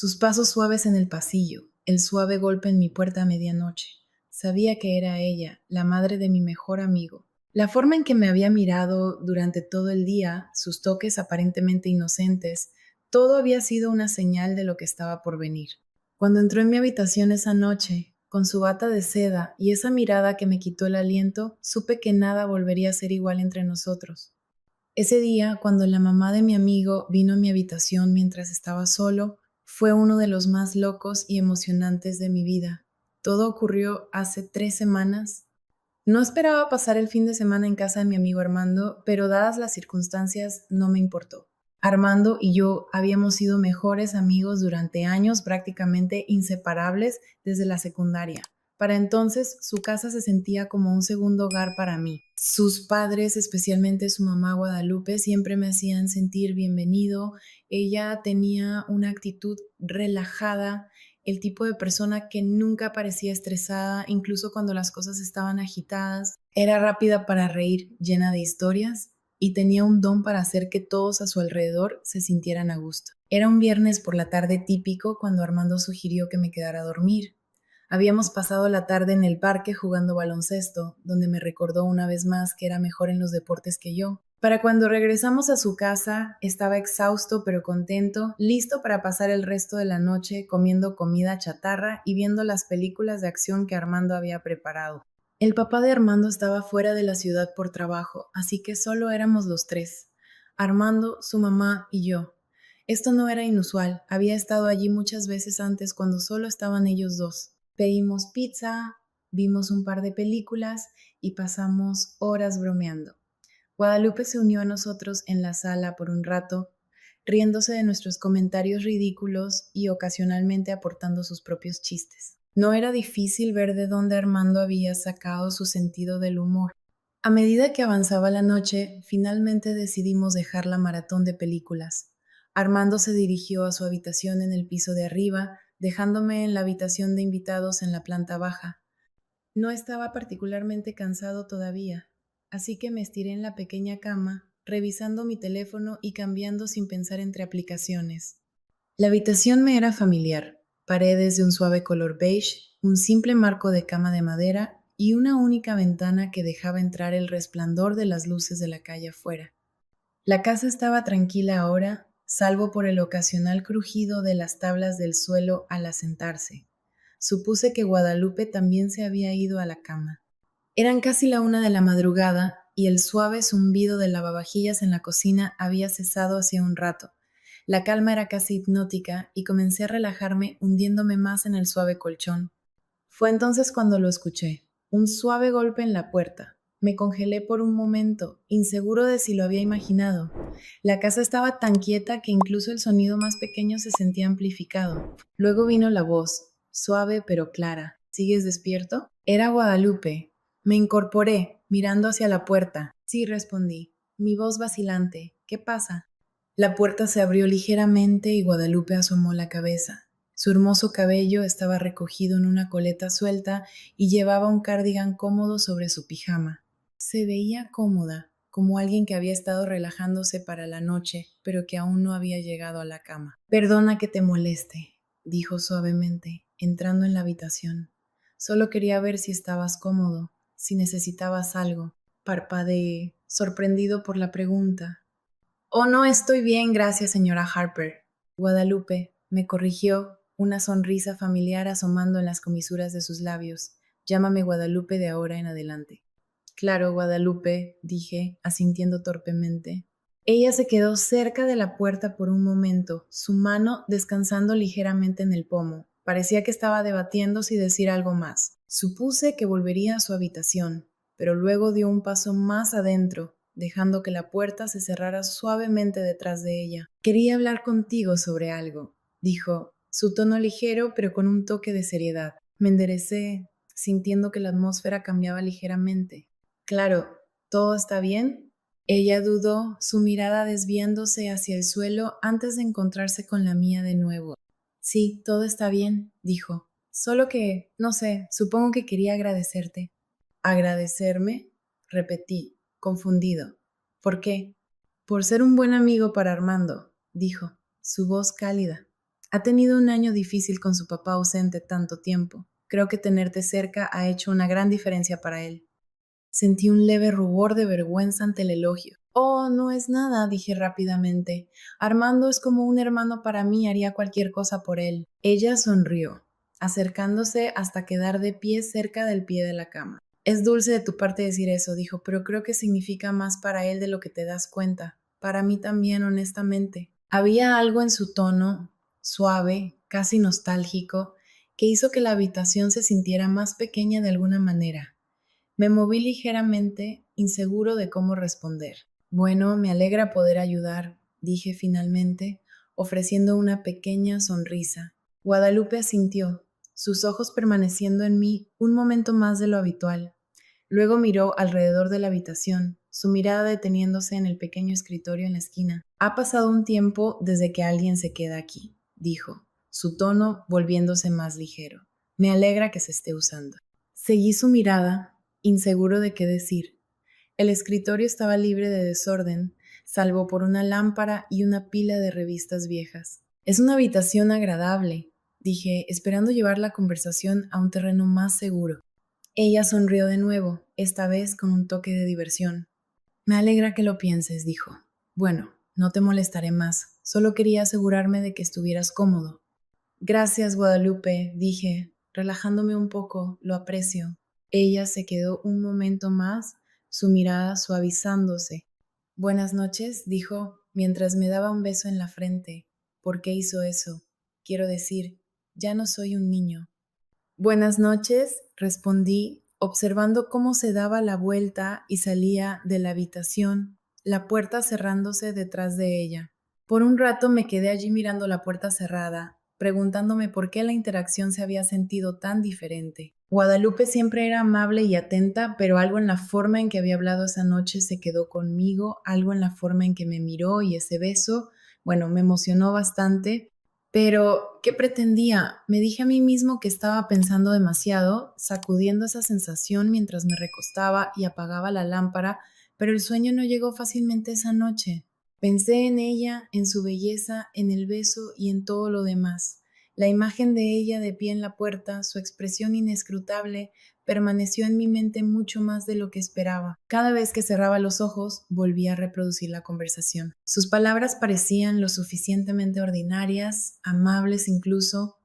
Sus pasos suaves en el pasillo, el suave golpe en mi puerta a medianoche. Sabía que era ella, la madre de mi mejor amigo. La forma en que me había mirado durante todo el día, sus toques aparentemente inocentes, todo había sido una señal de lo que estaba por venir. Cuando entró en mi habitación esa noche, con su bata de seda y esa mirada que me quitó el aliento, supe que nada volvería a ser igual entre nosotros. Ese día, cuando la mamá de mi amigo vino a mi habitación mientras estaba solo, fue uno de los más locos y emocionantes de mi vida. Todo ocurrió hace 3 semanas. No esperaba pasar el fin de semana en casa de mi amigo Armando, pero dadas las circunstancias no me importó. Armando y yo habíamos sido mejores amigos durante años, prácticamente inseparables desde la secundaria. Para entonces, su casa se sentía como un segundo hogar para mí. Sus padres, especialmente su mamá Guadalupe, siempre me hacían sentir bienvenido. Ella tenía una actitud relajada, el tipo de persona que nunca parecía estresada, incluso cuando las cosas estaban agitadas. Era rápida para reír, llena de historias, y tenía un don para hacer que todos a su alrededor se sintieran a gusto. Era un viernes por la tarde típico cuando Armando sugirió que me quedara a dormir. Habíamos pasado la tarde en el parque jugando baloncesto, donde me recordó una vez más que era mejor en los deportes que yo. Para cuando regresamos a su casa, estaba exhausto pero contento, listo para pasar el resto de la noche comiendo comida chatarra y viendo las películas de acción que Armando había preparado. El papá de Armando estaba fuera de la ciudad por trabajo, así que solo éramos los tres, Armando, su mamá y yo. Esto no era inusual, había estado allí muchas veces antes cuando solo estaban ellos dos. Pedimos pizza, vimos un par de películas y pasamos horas bromeando. Guadalupe se unió a nosotros en la sala por un rato, riéndose de nuestros comentarios ridículos y ocasionalmente aportando sus propios chistes. No era difícil ver de dónde Armando había sacado su sentido del humor. A medida que avanzaba la noche, finalmente decidimos dejar la maratón de películas. Armando se dirigió a su habitación en el piso de arriba, dejándome en la habitación de invitados en la planta baja. No estaba particularmente cansado todavía, así que me estiré en la pequeña cama, revisando mi teléfono y cambiando sin pensar entre aplicaciones. La habitación me era familiar, paredes de un suave color beige, un simple marco de cama de madera y una única ventana que dejaba entrar el resplandor de las luces de la calle afuera. La casa estaba tranquila ahora, salvo por el ocasional crujido de las tablas del suelo al asentarse. Supuse que Guadalupe también se había ido a la cama. Eran casi la 1 de la madrugada y el suave zumbido del lavavajillas en la cocina había cesado hacía un rato. La calma era casi hipnótica y comencé a relajarme hundiéndome más en el suave colchón. Fue entonces cuando lo escuché. Un suave golpe en la puerta. Me congelé por un momento, inseguro de si lo había imaginado. La casa estaba tan quieta que incluso el sonido más pequeño se sentía amplificado. Luego vino la voz, suave pero clara. ¿Sigues despierto? Era Guadalupe. Me incorporé, mirando hacia la puerta. Sí, respondí. Mi voz vacilante. ¿Qué pasa? La puerta se abrió ligeramente y Guadalupe asomó la cabeza. Su hermoso cabello estaba recogido en una coleta suelta y llevaba un cardigan cómodo sobre su pijama. Se veía cómoda, como alguien que había estado relajándose para la noche, pero que aún no había llegado a la cama. Perdona que te moleste, dijo suavemente, entrando en la habitación. Solo quería ver si estabas cómodo, si necesitabas algo. Parpadeé, sorprendido por la pregunta. Oh, no estoy bien, gracias, señora Harper. Guadalupe me corrigió, una sonrisa familiar asomando en las comisuras de sus labios. Llámame Guadalupe de ahora en adelante. Claro, Guadalupe, dije, asintiendo torpemente. Ella se quedó cerca de la puerta por un momento, su mano descansando ligeramente en el pomo. Parecía que estaba debatiendo si decir algo más. Supuse que volvería a su habitación, pero luego dio un paso más adentro, dejando que la puerta se cerrara suavemente detrás de ella. Quería hablar contigo sobre algo, dijo, su tono ligero pero con un toque de seriedad. Me enderecé, sintiendo que la atmósfera cambiaba ligeramente. Claro, ¿todo está bien? Ella dudó, su mirada desviándose hacia el suelo antes de encontrarse con la mía de nuevo. Sí, todo está bien, dijo. Solo que, no sé, supongo que quería agradecerte. ¿Agradecerme? Repetí, confundido. ¿Por qué? Por ser un buen amigo para Armando, dijo, su voz cálida. Ha tenido un año difícil con su papá ausente tanto tiempo. Creo que tenerte cerca ha hecho una gran diferencia para él. Sentí un leve rubor de vergüenza ante el elogio. Oh, no es nada, dije rápidamente. Armando es como un hermano para mí, haría cualquier cosa por él. Ella sonrió, acercándose hasta quedar de pie cerca del pie de la cama. Es dulce de tu parte decir eso, dijo, pero creo que significa más para él de lo que te das cuenta. Para mí también, honestamente. Había algo en su tono, suave, casi nostálgico, que hizo que la habitación se sintiera más pequeña de alguna manera. Me moví ligeramente, inseguro de cómo responder. Bueno, me alegra poder ayudar, dije finalmente, ofreciendo una pequeña sonrisa. Guadalupe asintió, sus ojos permaneciendo en mí un momento más de lo habitual. Luego miró alrededor de la habitación, su mirada deteniéndose en el pequeño escritorio en la esquina. Ha pasado un tiempo desde que alguien se queda aquí, dijo, su tono volviéndose más ligero. Me alegra que se esté usando. Seguí su mirada, inseguro de qué decir. El escritorio estaba libre de desorden, salvo por una lámpara y una pila de revistas viejas. Es una habitación agradable, dije, esperando llevar la conversación a un terreno más seguro. Ella sonrió de nuevo, esta vez con un toque de diversión. Me alegra que lo pienses, dijo. Bueno, no te molestaré más, solo quería asegurarme de que estuvieras cómodo. Gracias, Guadalupe, dije, relajándome un poco, lo aprecio. Ella se quedó un momento más, su mirada suavizándose. Buenas noches, dijo, mientras me daba un beso en la frente. ¿Por qué hizo eso? Quiero decir, ya no soy un niño. Buenas noches, respondí, observando cómo se daba la vuelta y salía de la habitación, la puerta cerrándose detrás de ella. Por un rato me quedé allí mirando la puerta cerrada, preguntándome por qué la interacción se había sentido tan diferente. Guadalupe siempre era amable y atenta, pero algo en la forma en que había hablado esa noche se quedó conmigo, algo en la forma en que me miró y ese beso, bueno, me emocionó bastante. Pero, ¿qué pretendía? Me dije a mí mismo que estaba pensando demasiado, sacudiendo esa sensación mientras me recostaba y apagaba la lámpara, pero el sueño no llegó fácilmente esa noche. Pensé en ella, en su belleza, en el beso y en todo lo demás. La imagen de ella de pie en la puerta, su expresión inescrutable, permaneció en mi mente mucho más de lo que esperaba. Cada vez que cerraba los ojos, volvía a reproducir la conversación. Sus palabras parecían lo suficientemente ordinarias, amables incluso,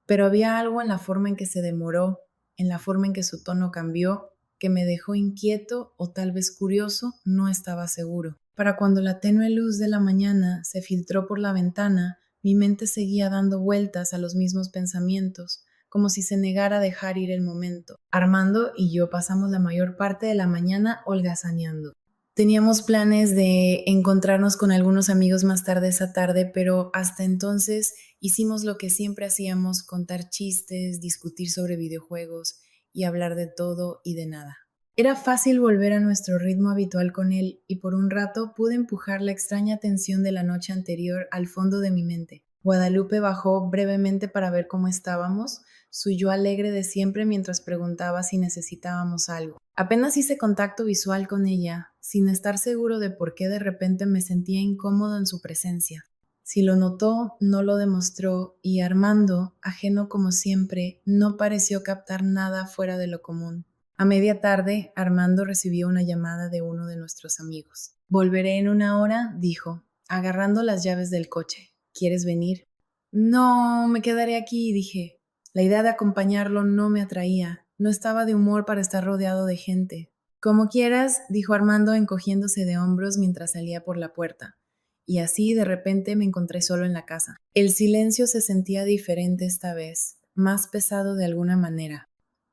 pero había algo en la forma en que se demoró, en la forma en que su tono cambió, que me dejó inquieto o tal vez curioso, no estaba seguro. Para cuando la tenue luz de la mañana se filtró por la ventana, mi mente seguía dando vueltas a los mismos pensamientos, como si se negara a dejar ir el momento. Armando y yo pasamos la mayor parte de la mañana holgazaneando. Teníamos planes de encontrarnos con algunos amigos más tarde esa tarde, pero hasta entonces hicimos lo que siempre hacíamos, contar chistes, discutir sobre videojuegos y hablar de todo y de nada. Era fácil volver a nuestro ritmo habitual con él y por un rato pude empujar la extraña tensión de la noche anterior al fondo de mi mente. Guadalupe bajó brevemente para ver cómo estábamos, su yo alegre de siempre mientras preguntaba si necesitábamos algo. Apenas hice contacto visual con ella, sin estar seguro de por qué de repente me sentía incómodo en su presencia. Si lo notó, no lo demostró y Armando, ajeno como siempre, no pareció captar nada fuera de lo común. A media tarde, Armando recibió una llamada de uno de nuestros amigos. Volveré en una hora, dijo, agarrando las llaves del coche. ¿Quieres venir? No, me quedaré aquí, dije. La idea de acompañarlo no me atraía. No estaba de humor para estar rodeado de gente. Como quieras, dijo Armando encogiéndose de hombros mientras salía por la puerta. Y así de repente me encontré solo en la casa. El silencio se sentía diferente esta vez, más pesado de alguna manera.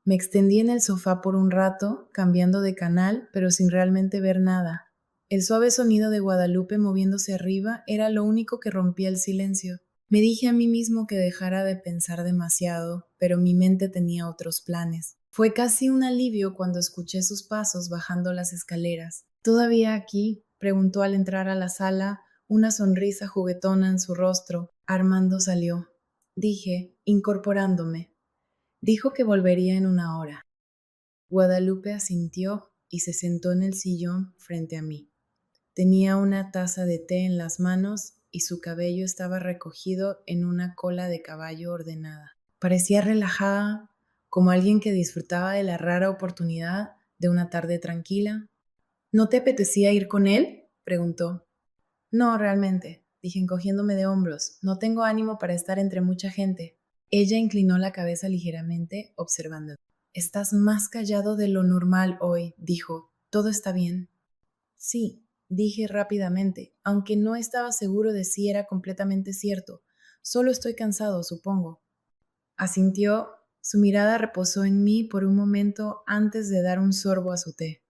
Me extendí en el sofá por un rato, cambiando de canal, pero sin realmente ver nada. El suave sonido de Guadalupe moviéndose arriba era lo único que rompía el silencio. Me dije a mí mismo que dejara de pensar demasiado, pero mi mente tenía otros planes. Fue casi un alivio cuando escuché sus pasos bajando las escaleras. ¿Todavía aquí? Preguntó al entrar a la sala, una sonrisa juguetona en su rostro. Armando salió. Dije, incorporándome. Dijo que volvería en una hora. Guadalupe asintió y se sentó en el sillón frente a mí. Tenía una taza de té en las manos y su cabello estaba recogido en una cola de caballo ordenada. Parecía relajada, como alguien que disfrutaba de la rara oportunidad de una tarde tranquila. ¿No te apetecía ir con él?, preguntó. No, realmente, dije encogiéndome de hombros. No tengo ánimo para estar entre mucha gente. Ella inclinó la cabeza ligeramente, observándome. Estás más callado de lo normal hoy, dijo. ¿Todo está bien? Sí, dije rápidamente, aunque no estaba seguro de si era completamente cierto. Solo estoy cansado, supongo. Asintió, su mirada reposó en mí por un momento antes de dar un sorbo a su té.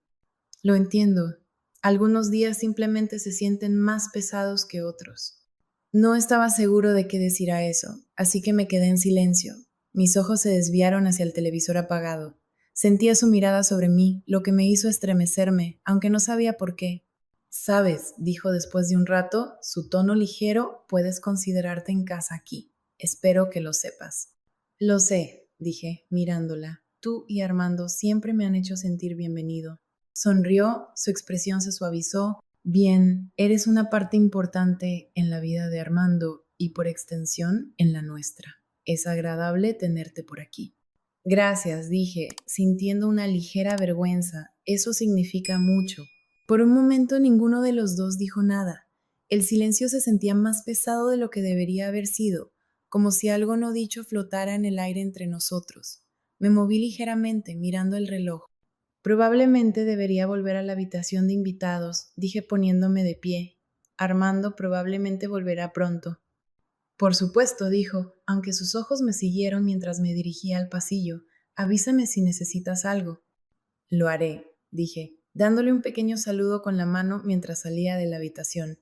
Lo entiendo. Algunos días simplemente se sienten más pesados que otros. No estaba seguro de qué decir a eso, así que me quedé en silencio. Mis ojos se desviaron hacia el televisor apagado. Sentía su mirada sobre mí, lo que me hizo estremecerme, aunque no sabía por qué. Sabes, dijo después de un rato, su tono ligero, puedes considerarte en casa aquí. Espero que lo sepas. Lo sé, dije, mirándola. Tú y Armando siempre me han hecho sentir bienvenido. Sonrió, su expresión se suavizó. Bien, eres una parte importante en la vida de Armando y por extensión en la nuestra. Es agradable tenerte por aquí. Gracias, dije, sintiendo una ligera vergüenza. Eso significa mucho. Por un momento ninguno de los dos dijo nada. El silencio se sentía más pesado de lo que debería haber sido, como si algo no dicho flotara en el aire entre nosotros. Me moví ligeramente, mirando el reloj. Probablemente debería volver a la habitación de invitados, dije poniéndome de pie. Armando probablemente volverá pronto. Por supuesto, dijo, aunque sus ojos me siguieron mientras me dirigía al pasillo. Avísame si necesitas algo. Lo haré, dije, dándole un pequeño saludo con la mano mientras salía de la habitación.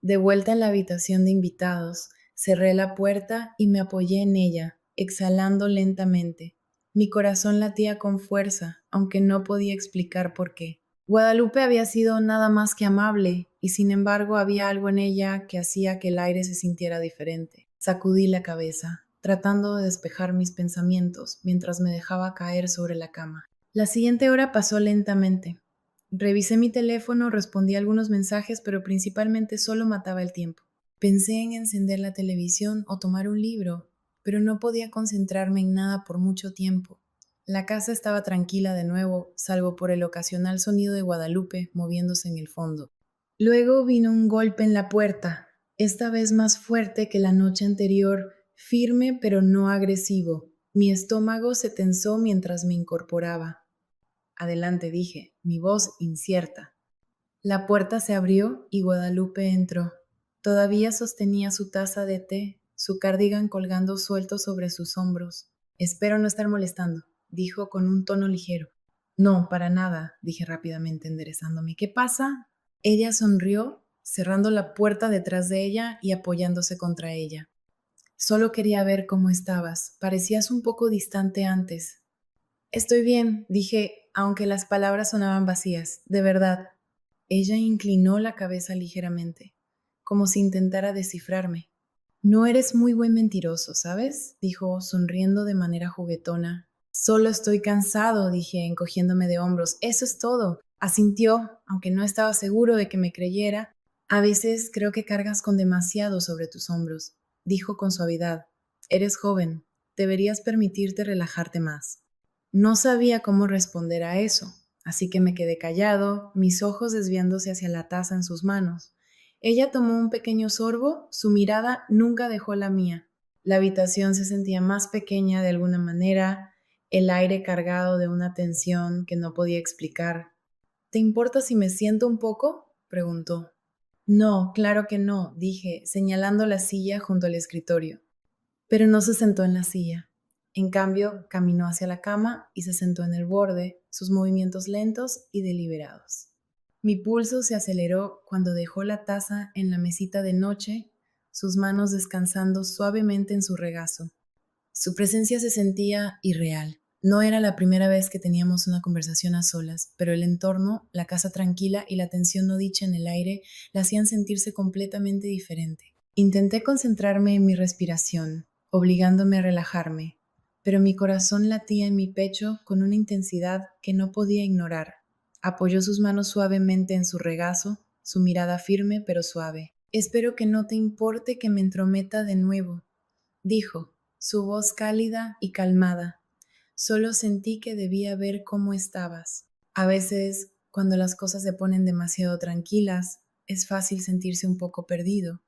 De vuelta en la habitación de invitados, cerré la puerta y me apoyé en ella, exhalando lentamente. Mi corazón latía con fuerza, aunque no podía explicar por qué. Guadalupe había sido nada más que amable, y sin embargo había algo en ella que hacía que el aire se sintiera diferente. Sacudí la cabeza, tratando de despejar mis pensamientos mientras me dejaba caer sobre la cama. La siguiente hora pasó lentamente. Revisé mi teléfono, respondí algunos mensajes, pero principalmente solo mataba el tiempo. Pensé en encender la televisión o tomar un libro, pero no podía concentrarme en nada por mucho tiempo. La casa estaba tranquila de nuevo, salvo por el ocasional sonido de Guadalupe moviéndose en el fondo. Luego vino un golpe en la puerta, esta vez más fuerte que la noche anterior, firme pero no agresivo. Mi estómago se tensó mientras me incorporaba. Adelante, dije, mi voz incierta. La puerta se abrió y Guadalupe entró. Todavía sostenía su taza de té, su cardigan colgando suelto sobre sus hombros. Espero no estar molestando, dijo con un tono ligero. No, para nada, dije rápidamente enderezándome. ¿Qué pasa? Ella sonrió, cerrando la puerta detrás de ella y apoyándose contra ella. Solo quería ver cómo estabas. Parecías un poco distante antes. Estoy bien, dije, aunque las palabras sonaban vacías. De verdad. Ella inclinó la cabeza ligeramente, como si intentara descifrarme. No eres muy buen mentiroso, ¿sabes? Dijo, sonriendo de manera juguetona. Solo estoy cansado, dije, encogiéndome de hombros. Eso es todo. Asintió, aunque no estaba seguro de que me creyera. A veces creo que cargas con demasiado sobre tus hombros, dijo con suavidad. Eres joven. Deberías permitirte relajarte más. No sabía cómo responder a eso, así que me quedé callado, mis ojos desviándose hacia la taza en sus manos. Ella tomó un pequeño sorbo, su mirada nunca dejó la mía. La habitación se sentía más pequeña de alguna manera, el aire cargado de una tensión que no podía explicar. ¿Te importa si me siento un poco?, preguntó. No, claro que no, dije, señalando la silla junto al escritorio. Pero no se sentó en la silla. En cambio, caminó hacia la cama y se sentó en el borde, sus movimientos lentos y deliberados. Mi pulso se aceleró cuando dejó la taza en la mesita de noche, sus manos descansando suavemente en su regazo. Su presencia se sentía irreal. No era la primera vez que teníamos una conversación a solas, pero el entorno, la casa tranquila y la tensión no dicha en el aire la hacían sentirse completamente diferente. Intenté concentrarme en mi respiración, obligándome a relajarme, pero mi corazón latía en mi pecho con una intensidad que no podía ignorar. Apoyó sus manos suavemente en su regazo, su mirada firme pero suave. Espero que no te importe que me entrometa de nuevo, dijo, su voz cálida y calmada. Solo sentí que debía ver cómo estabas. A veces, cuando las cosas se ponen demasiado tranquilas, es fácil sentirse un poco perdido.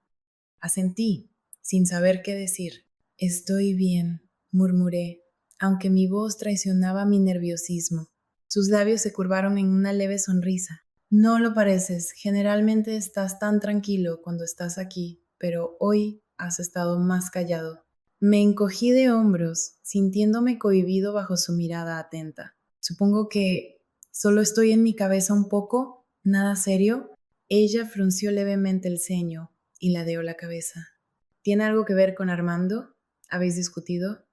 Asentí, sin saber qué decir. Estoy bien, murmuré, aunque mi voz traicionaba mi nerviosismo. Sus labios se curvaron en una leve sonrisa. No lo pareces, generalmente estás tan tranquilo cuando estás aquí, pero hoy has estado más callado. Me encogí de hombros, sintiéndome cohibido bajo su mirada atenta. Supongo que solo estoy en mi cabeza un poco, nada serio. Ella frunció levemente el ceño y ladeó la cabeza. ¿Tiene algo que ver con Armando? ¿Habéis discutido?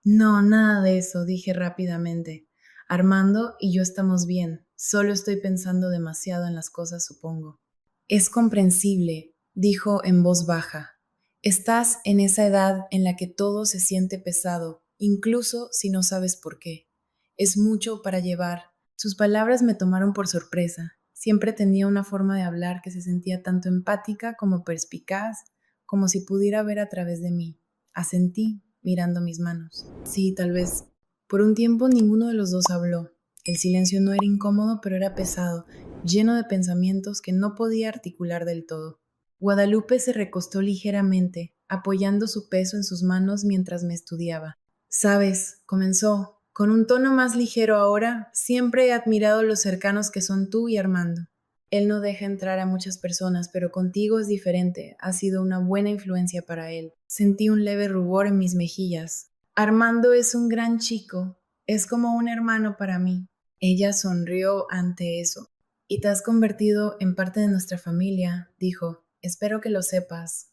No, nada de eso, dije rápidamente. Armando y yo estamos bien. Solo estoy pensando demasiado en las cosas, supongo. Es comprensible, dijo en voz baja. Estás en esa edad en la que todo se siente pesado, incluso si no sabes por qué. Es mucho para llevar. Sus palabras me tomaron por sorpresa. Siempre tenía una forma de hablar que se sentía tanto empática como perspicaz, como si pudiera ver a través de mí. Asentí, mirando mis manos. Sí, tal vez. Por un tiempo ninguno de los dos habló. El silencio no era incómodo, pero era pesado, lleno de pensamientos que no podía articular del todo. Guadalupe se recostó ligeramente, apoyando su peso en sus manos mientras me estudiaba. Sabes, comenzó, con un tono más ligero ahora, siempre he admirado los cercanos que son tú y Armando. Él no deja entrar a muchas personas, pero contigo es diferente. Ha sido una buena influencia para él. Sentí un leve rubor en mis mejillas. Armando es un gran chico. Es como un hermano para mí. Ella sonrió ante eso. Y te has convertido en parte de nuestra familia, dijo. Espero que lo sepas.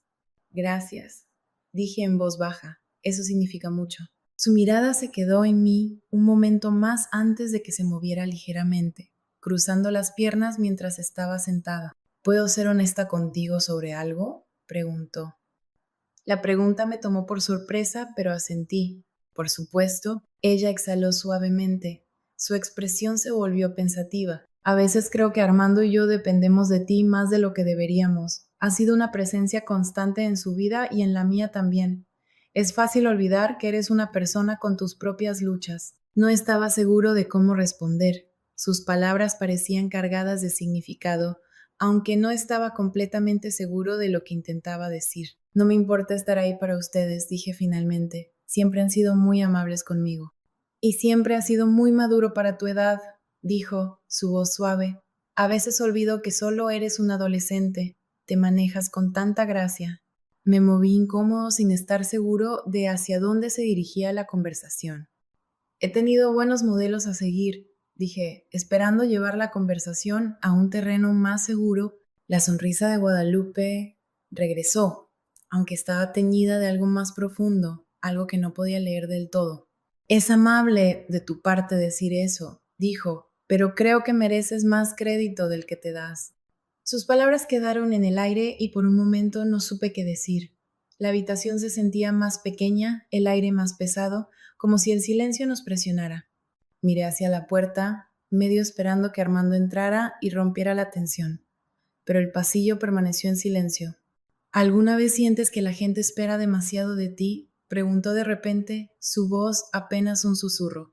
Gracias, dije en voz baja. Eso significa mucho. Su mirada se quedó en mí un momento más antes de que se moviera ligeramente, cruzando las piernas mientras estaba sentada. ¿Puedo ser honesta contigo sobre algo?, preguntó. La pregunta me tomó por sorpresa, pero asentí. Por supuesto, ella exhaló suavemente. Su expresión se volvió pensativa. A veces creo que Armando y yo dependemos de ti más de lo que deberíamos. Has sido una presencia constante en su vida y en la mía también. Es fácil olvidar que eres una persona con tus propias luchas. No estaba seguro de cómo responder. Sus palabras parecían cargadas de significado, aunque no estaba completamente seguro de lo que intentaba decir. No me importa estar ahí para ustedes, dije finalmente. Siempre han sido muy amables conmigo. Y siempre has sido muy maduro para tu edad, dijo, su voz suave. A veces olvido que solo eres un adolescente. Te manejas con tanta gracia. Me moví incómodo sin estar seguro de hacia dónde se dirigía la conversación. He tenido buenos modelos a seguir, dije, esperando llevar la conversación a un terreno más seguro. La sonrisa de Guadalupe regresó, aunque estaba teñida de algo más profundo, algo que no podía leer del todo. Es amable de tu parte decir eso, dijo, pero creo que mereces más crédito del que te das. Sus palabras quedaron en el aire y por un momento no supe qué decir. La habitación se sentía más pequeña, el aire más pesado, como si el silencio nos presionara. Miré hacia la puerta, medio esperando que Armando entrara y rompiera la tensión, pero el pasillo permaneció en silencio. ¿Alguna vez sientes que la gente espera demasiado de ti?, preguntó de repente, su voz apenas un susurro.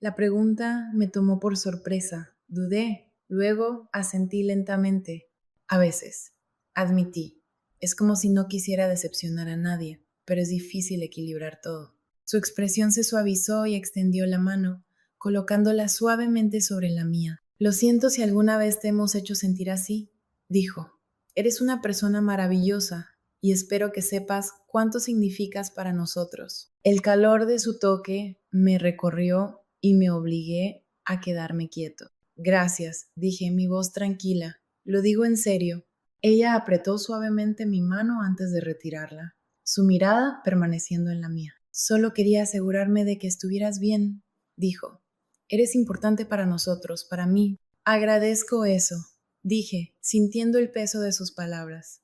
La pregunta me tomó por sorpresa. Dudé, luego asentí lentamente. A veces, admití. Es como si no quisiera decepcionar a nadie, pero es difícil equilibrar todo. Su expresión se suavizó y extendió la mano, colocándola suavemente sobre la mía. Lo siento si alguna vez te hemos hecho sentir así, dijo. Eres una persona maravillosa y espero que sepas cuánto significas para nosotros. El calor de su toque me recorrió y me obligué a quedarme quieto. Gracias, dije, mi voz tranquila. Lo digo en serio. Ella apretó suavemente mi mano antes de retirarla, su mirada permaneciendo en la mía. Solo quería asegurarme de que estuvieras bien, dijo. Eres importante para nosotros, para mí. Agradezco eso, dije, sintiendo el peso de sus palabras.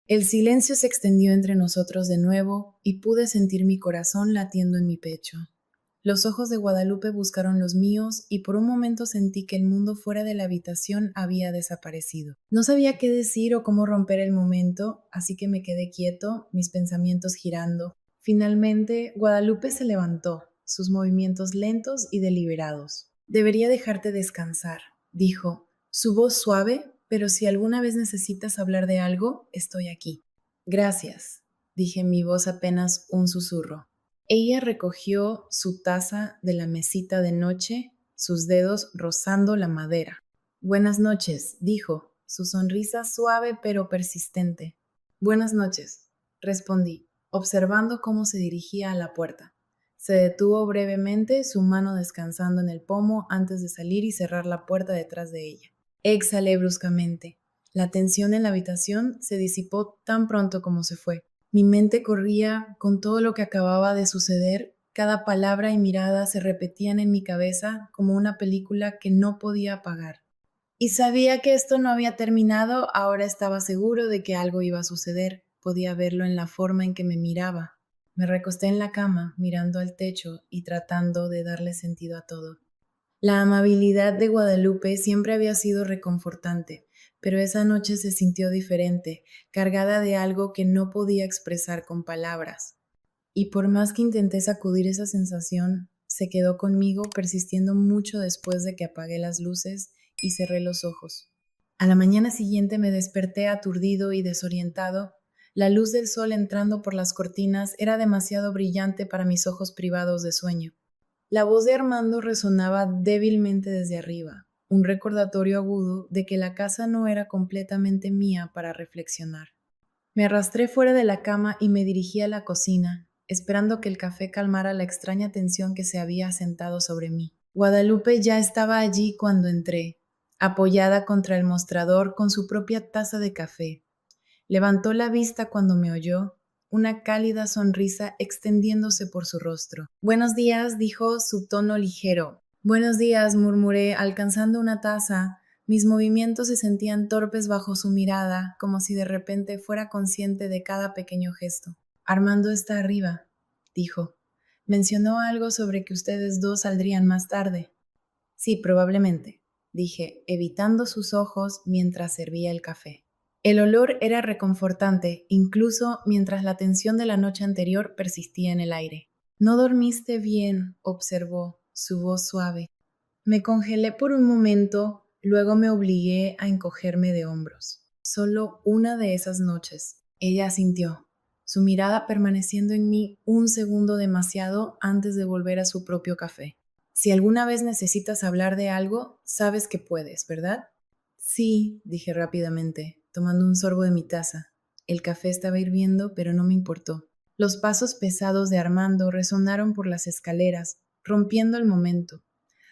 El silencio se extendió entre nosotros de nuevo y pude sentir mi corazón latiendo en mi pecho. Los ojos de Guadalupe buscaron los míos y por un momento sentí que el mundo fuera de la habitación había desaparecido. No sabía qué decir o cómo romper el momento, así que me quedé quieto, mis pensamientos girando. Finalmente, Guadalupe se levantó, sus movimientos lentos y deliberados. Debería dejarte descansar, dijo, su voz suave, pero si alguna vez necesitas hablar de algo, estoy aquí. Gracias, dije en mi voz apenas un susurro. Ella recogió su taza de la mesita de noche, sus dedos rozando la madera. Buenas noches, dijo, su sonrisa suave pero persistente. Buenas noches, respondí, observando cómo se dirigía a la puerta. Se detuvo brevemente, su mano descansando en el pomo antes de salir y cerrar la puerta detrás de ella. Exhalé bruscamente. La tensión en la habitación se disipó tan pronto como se fue. Mi mente corría con todo lo que acababa de suceder, cada palabra y mirada se repetían en mi cabeza como una película que no podía apagar. Y sabía que esto no había terminado, ahora estaba seguro de que algo iba a suceder, podía verlo en la forma en que me miraba. Me recosté en la cama, mirando al techo y tratando de darle sentido a todo. La amabilidad de Guadalupe siempre había sido reconfortante, pero esa noche se sintió diferente, cargada de algo que no podía expresar con palabras. Y por más que intenté sacudir esa sensación, se quedó conmigo persistiendo mucho después de que apagué las luces y cerré los ojos. A la mañana siguiente me desperté aturdido y desorientado. La luz del sol entrando por las cortinas era demasiado brillante para mis ojos privados de sueño. La voz de Armando resonaba débilmente desde arriba, un recordatorio agudo de que la casa no era completamente mía para reflexionar. Me arrastré fuera de la cama y me dirigí a la cocina, esperando que el café calmara la extraña tensión que se había asentado sobre mí. Guadalupe ya estaba allí cuando entré, apoyada contra el mostrador con su propia taza de café. Levantó la vista cuando me oyó, una cálida sonrisa extendiéndose por su rostro. Buenos días, dijo su tono ligero. Buenos días, murmuré, alcanzando una taza. Mis movimientos se sentían torpes bajo su mirada, como si de repente fuera consciente de cada pequeño gesto. Armando está arriba, dijo. Mencionó algo sobre que ustedes dos saldrían más tarde. Sí, probablemente, dije, evitando sus ojos mientras servía el café. El olor era reconfortante, incluso mientras la tensión de la noche anterior persistía en el aire. No dormiste bien, observó, su voz suave. Me congelé por un momento, luego me obligué a encogerme de hombros. Solo una de esas noches. Ella asintió, su mirada permaneciendo en mí un segundo demasiado antes de volver a su propio café. Si alguna vez necesitas hablar de algo, sabes que puedes, ¿verdad? Sí, dije rápidamente, tomando un sorbo de mi taza. El café estaba hirviendo, pero no me importó. Los pasos pesados de Armando resonaron por las escaleras, rompiendo el momento.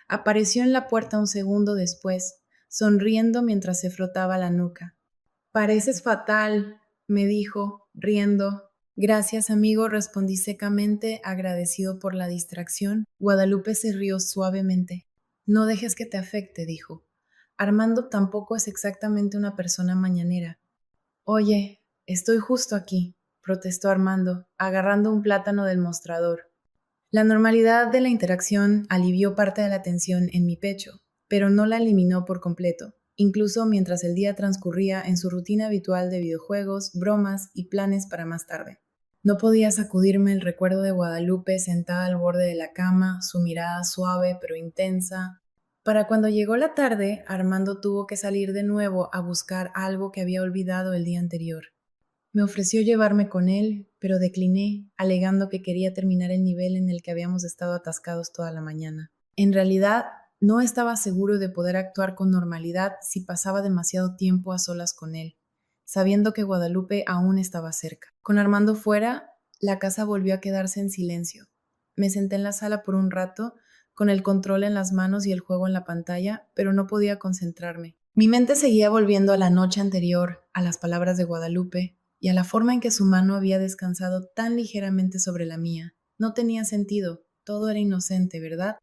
Apareció en la puerta un segundo después, sonriendo mientras se frotaba la nuca. Pareces fatal, me dijo, riendo. Gracias, amigo, respondí secamente, agradecido por la distracción. Guadalupe se rió suavemente. No dejes que te afecte, dijo. Armando tampoco es exactamente una persona mañanera. Oye, estoy justo aquí, protestó Armando, agarrando un plátano del mostrador. La normalidad de la interacción alivió parte de la tensión en mi pecho, pero no la eliminó por completo, incluso mientras el día transcurría en su rutina habitual de videojuegos, bromas y planes para más tarde. No podía sacudirme el recuerdo de Guadalupe sentada al borde de la cama, su mirada suave pero intensa. Para cuando llegó la tarde, Armando tuvo que salir de nuevo a buscar algo que había olvidado el día anterior. Me ofreció llevarme con él, pero decliné, alegando que quería terminar el nivel en el que habíamos estado atascados toda la mañana. En realidad, no estaba seguro de poder actuar con normalidad si pasaba demasiado tiempo a solas con él, sabiendo que Guadalupe aún estaba cerca. Con Armando fuera, la casa volvió a quedarse en silencio. Me senté en la sala por un rato, con el control en las manos y el juego en la pantalla, pero no podía concentrarme. Mi mente seguía volviendo a la noche anterior, a las palabras de Guadalupe, y a la forma en que su mano había descansado tan ligeramente sobre la mía. No tenía sentido, todo era inocente, ¿verdad?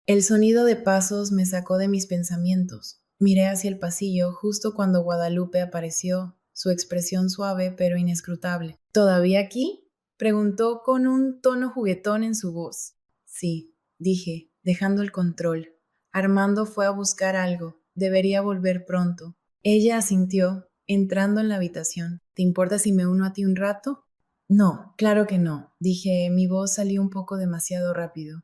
El sonido de pasos me sacó de mis pensamientos. Miré hacia el pasillo justo cuando Guadalupe apareció, su expresión suave pero inescrutable. ¿Todavía aquí? Preguntó con un tono juguetón en su voz. Sí, dije, dejando el control. Armando fue a buscar algo. Debería volver pronto. Ella asintió, entrando en la habitación. ¿Te importa si me uno a ti un rato? No, claro que no, dije, mi voz salió un poco demasiado rápido.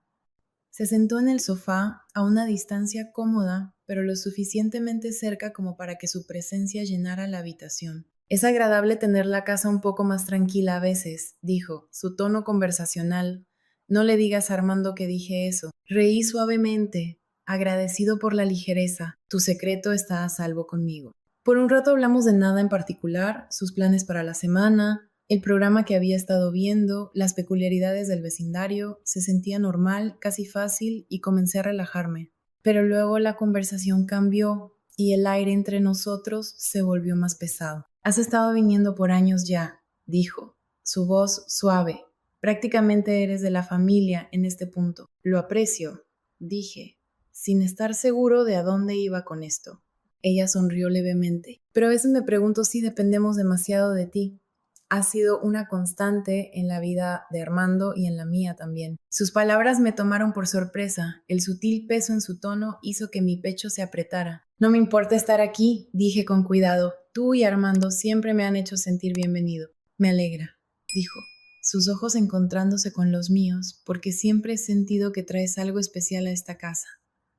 Se sentó en el sofá, a una distancia cómoda, pero lo suficientemente cerca como para que su presencia llenara la habitación. Es agradable tener la casa un poco más tranquila a veces, dijo, su tono conversacional. No le digas a Armando que dije eso. Reí suavemente, agradecido por la ligereza. Tu secreto está a salvo conmigo. Por un rato hablamos de nada en particular, sus planes para la semana, el programa que había estado viendo, las peculiaridades del vecindario. Se sentía normal, casi fácil, y comencé a relajarme. Pero luego la conversación cambió y el aire entre nosotros se volvió más pesado. Has estado viniendo por años ya, dijo, su voz suave. Prácticamente eres de la familia en este punto. Lo aprecio, dije, sin estar seguro de a dónde iba con esto. Ella sonrió levemente. Pero a veces me pregunto si dependemos demasiado de ti. Has sido una constante en la vida de Armando y en la mía también. Sus palabras me tomaron por sorpresa. El sutil peso en su tono hizo que mi pecho se apretara. No me importa estar aquí, dije con cuidado. Tú y Armando siempre me han hecho sentir bienvenido. Me alegra, dijo, sus ojos encontrándose con los míos, porque siempre he sentido que traes algo especial a esta casa.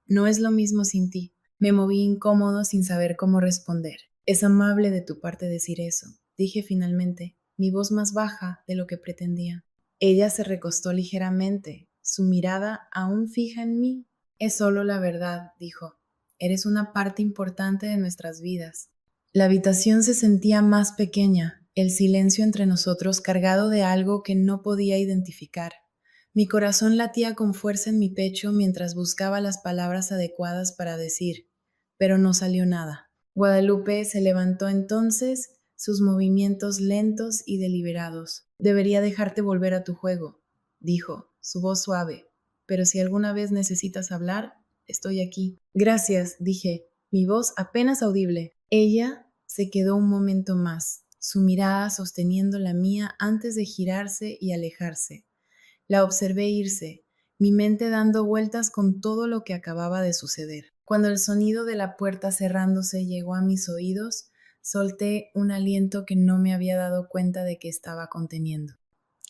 No es lo mismo sin ti. Me moví incómodo sin saber cómo responder. Es amable de tu parte decir eso, dije finalmente, mi voz más baja de lo que pretendía. Ella se recostó ligeramente, su mirada aún fija en mí. Es solo la verdad, dijo. Eres una parte importante de nuestras vidas. La habitación se sentía más pequeña, el silencio entre nosotros cargado de algo que no podía identificar. Mi corazón latía con fuerza en mi pecho mientras buscaba las palabras adecuadas para decir, pero no salió nada. Guadalupe se levantó entonces, sus movimientos lentos y deliberados. Debería dejarte volver a tu juego, dijo, su voz suave, pero si alguna vez necesitas hablar, estoy aquí. Gracias, dije, mi voz apenas audible. Ella se quedó un momento más, su mirada sosteniendo la mía antes de girarse y alejarse. La observé irse, mi mente dando vueltas con todo lo que acababa de suceder. Cuando el sonido de la puerta cerrándose llegó a mis oídos, solté un aliento que no me había dado cuenta de que estaba conteniendo.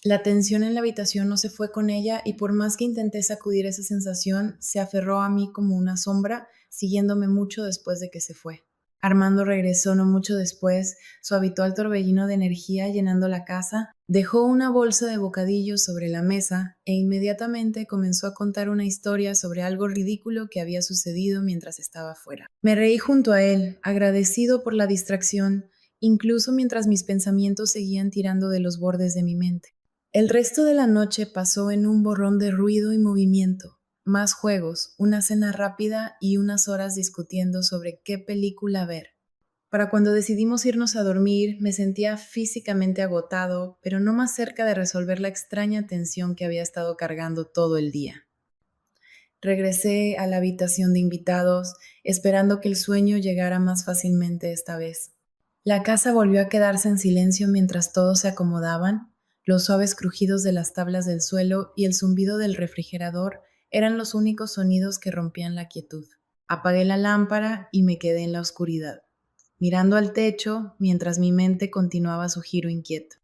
La tensión en la habitación no se fue con ella y por más que intenté sacudir esa sensación, se aferró a mí como una sombra, siguiéndome mucho después de que se fue. Armando regresó no mucho después, su habitual torbellino de energía llenando la casa, dejó una bolsa de bocadillos sobre la mesa e inmediatamente comenzó a contar una historia sobre algo ridículo que había sucedido mientras estaba fuera. Me reí junto a él, agradecido por la distracción, incluso mientras mis pensamientos seguían tirando de los bordes de mi mente. El resto de la noche pasó en un borrón de ruido y movimiento, más juegos, una cena rápida y unas horas discutiendo sobre qué película ver. Para cuando decidimos irnos a dormir, me sentía físicamente agotado, pero no más cerca de resolver la extraña tensión que había estado cargando todo el día. Regresé a la habitación de invitados, esperando que el sueño llegara más fácilmente esta vez. La casa volvió a quedarse en silencio mientras todos se acomodaban. Los suaves crujidos de las tablas del suelo y el zumbido del refrigerador eran los únicos sonidos que rompían la quietud. Apagué la lámpara y me quedé en la oscuridad, mirando al techo mientras mi mente continuaba su giro inquieto.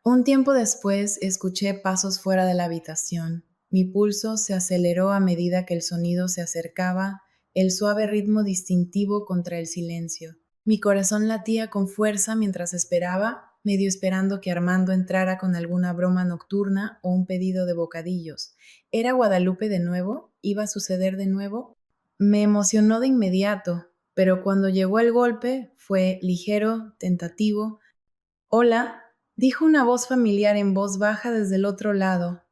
Un tiempo después escuché pasos fuera de la habitación. Mi pulso se aceleró a medida que el sonido se acercaba, el suave ritmo distintivo contra el silencio. Mi corazón latía con fuerza mientras esperaba, medio esperando que Armando entrara con alguna broma nocturna o un pedido de bocadillos. ¿Era Guadalupe de nuevo? ¿Iba a suceder de nuevo? Me emocionó de inmediato, pero cuando llegó el golpe fue ligero, tentativo. Hola, dijo una voz familiar en voz baja desde el otro lado.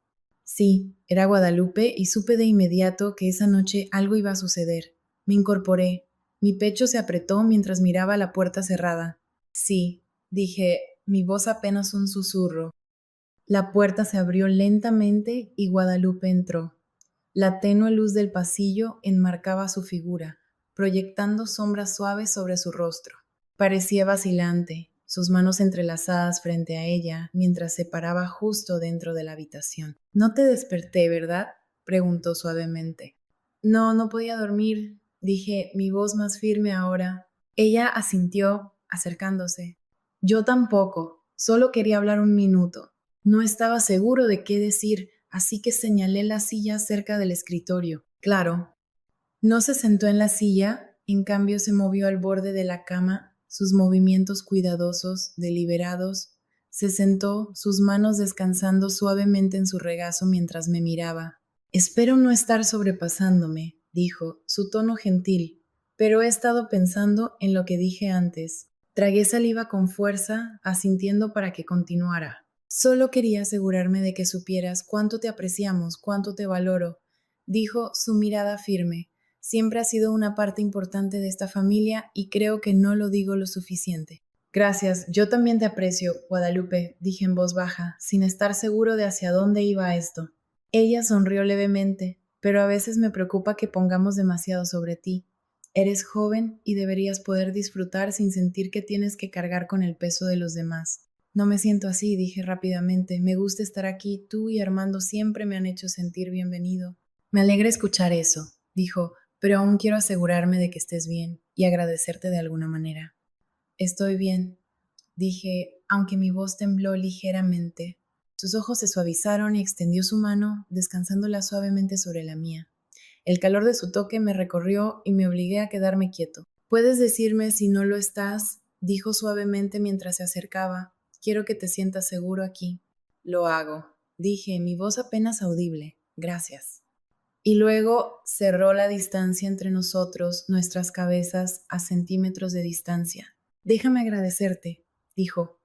Sí, era Guadalupe y supe de inmediato que esa noche algo iba a suceder. Me incorporé. Mi pecho se apretó mientras miraba la puerta cerrada. Sí, dije, mi voz apenas un susurro. La puerta se abrió lentamente y Guadalupe entró. La tenue luz del pasillo enmarcaba su figura, proyectando sombras suaves sobre su rostro. Parecía vacilante, sus manos entrelazadas frente a ella, mientras se paraba justo dentro de la habitación. No te desperté, ¿verdad? preguntó suavemente. No, no podía dormir, dije, mi voz más firme ahora. Ella asintió, acercándose. Yo tampoco, solo quería hablar un minuto. No estaba seguro de qué decir, así que señalé la silla cerca del escritorio. Claro. No se sentó en la silla, en cambio se movió al borde de la cama, sus movimientos cuidadosos, deliberados. Se sentó, sus manos descansando suavemente en su regazo mientras me miraba. Espero no estar sobrepasándome, dijo, su tono gentil, pero he estado pensando en lo que dije antes. Tragué saliva con fuerza, asintiendo para que continuara. Solo quería asegurarme de que supieras cuánto te apreciamos, cuánto te valoro, dijo, su mirada firme. Siempre has sido una parte importante de esta familia y creo que no lo digo lo suficiente. Gracias, yo también te aprecio, Guadalupe, dije en voz baja, sin estar seguro de hacia dónde iba esto. Ella sonrió levemente, pero a veces me preocupa que pongamos demasiado sobre ti. Eres joven y deberías poder disfrutar sin sentir que tienes que cargar con el peso de los demás. No me siento así, dije rápidamente. Me gusta estar aquí. Tú y Armando siempre me han hecho sentir bienvenido. Me alegra escuchar eso, dijo, pero aún quiero asegurarme de que estés bien y agradecerte de alguna manera. Estoy bien, dije, aunque mi voz tembló ligeramente. Sus ojos se suavizaron y extendió su mano, descansándola suavemente sobre la mía. El calor de su toque me recorrió y me obligué a quedarme quieto. Puedes decirme si no lo estás, dijo suavemente mientras se acercaba. Quiero que te sientas seguro aquí. Lo hago, dije, mi voz apenas audible. Gracias. Y luego cerró la distancia entre nosotros, nuestras cabezas a centímetros de distancia. Déjame agradecerte, dijo,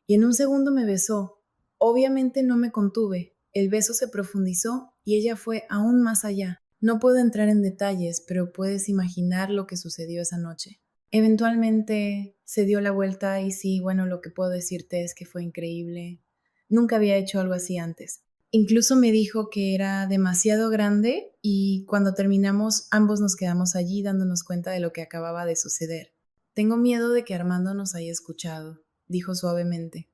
y en un segundo me besó. Obviamente no me contuve. El beso se profundizó y ella fue aún más allá. No puedo entrar en detalles, pero puedes imaginar lo que sucedió esa noche. Eventualmente se dio la vuelta y sí, bueno, lo que puedo decirte es que fue increíble. Nunca había hecho algo así antes. Incluso me dijo que era demasiado grande y cuando terminamos ambos nos quedamos allí dándonos cuenta de lo que acababa de suceder. Tengo miedo de que Armando nos haya escuchado, dijo suavemente.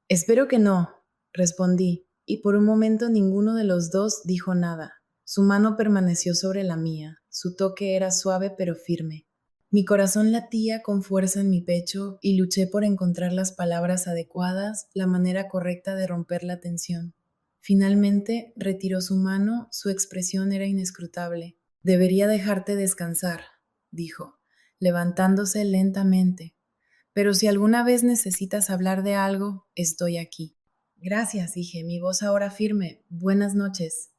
Espero que no, respondí, y por un momento ninguno de los dos dijo nada. Su mano permaneció sobre la mía, su toque era suave pero firme. Mi corazón latía con fuerza en mi pecho y luché por encontrar las palabras adecuadas, la manera correcta de romper la tensión. Finalmente retiró su mano, su expresión era inescrutable. Debería dejarte descansar, dijo, levantándose lentamente. Pero si alguna vez necesitas hablar de algo, estoy aquí. Gracias, dije, mi voz ahora firme. Buenas noches.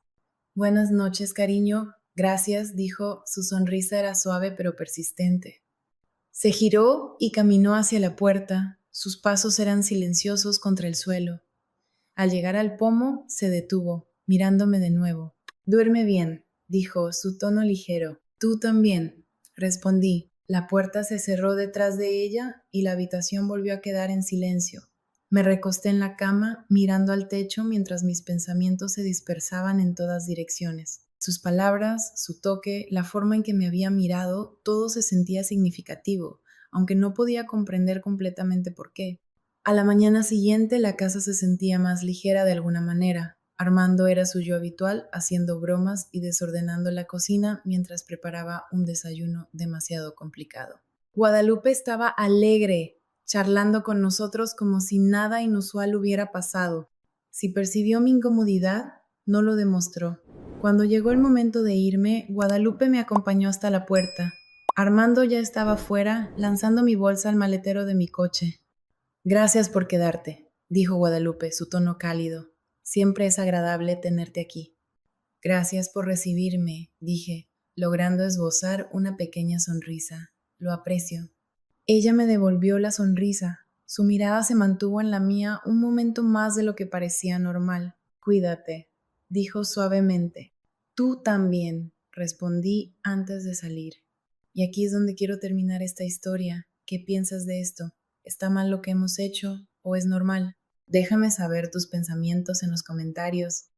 Buenas noches, cariño. Gracias, dijo, su sonrisa era suave pero persistente. Se giró y caminó hacia la puerta. Sus pasos eran silenciosos contra el suelo. Al llegar al pomo, se detuvo, mirándome de nuevo. Duerme bien, dijo, su tono ligero. Tú también, respondí. La puerta se cerró detrás de ella y la habitación volvió a quedar en silencio. Me recosté en la cama, mirando al techo mientras mis pensamientos se dispersaban en todas direcciones. Sus palabras, su toque, la forma en que me había mirado, todo se sentía significativo, aunque no podía comprender completamente por qué. A la mañana siguiente la casa se sentía más ligera de alguna manera. Armando era su yo habitual, haciendo bromas y desordenando la cocina mientras preparaba un desayuno demasiado complicado. Guadalupe estaba alegre, charlando con nosotros como si nada inusual hubiera pasado. Si percibió mi incomodidad, no lo demostró. Cuando llegó el momento de irme, Guadalupe me acompañó hasta la puerta. Armando ya estaba fuera, lanzando mi bolsa al maletero de mi coche. Gracias por quedarte, dijo Guadalupe, su tono cálido. Siempre es agradable tenerte aquí. Gracias por recibirme, dije, logrando esbozar una pequeña sonrisa. Lo aprecio. Ella me devolvió la sonrisa. Su mirada se mantuvo en la mía un momento más de lo que parecía normal. Cuídate, dijo suavemente. Tú también, respondí antes de salir. Y aquí es donde quiero terminar esta historia. ¿Qué piensas de esto? ¿Está mal lo que hemos hecho o es normal? Déjame saber tus pensamientos en los comentarios.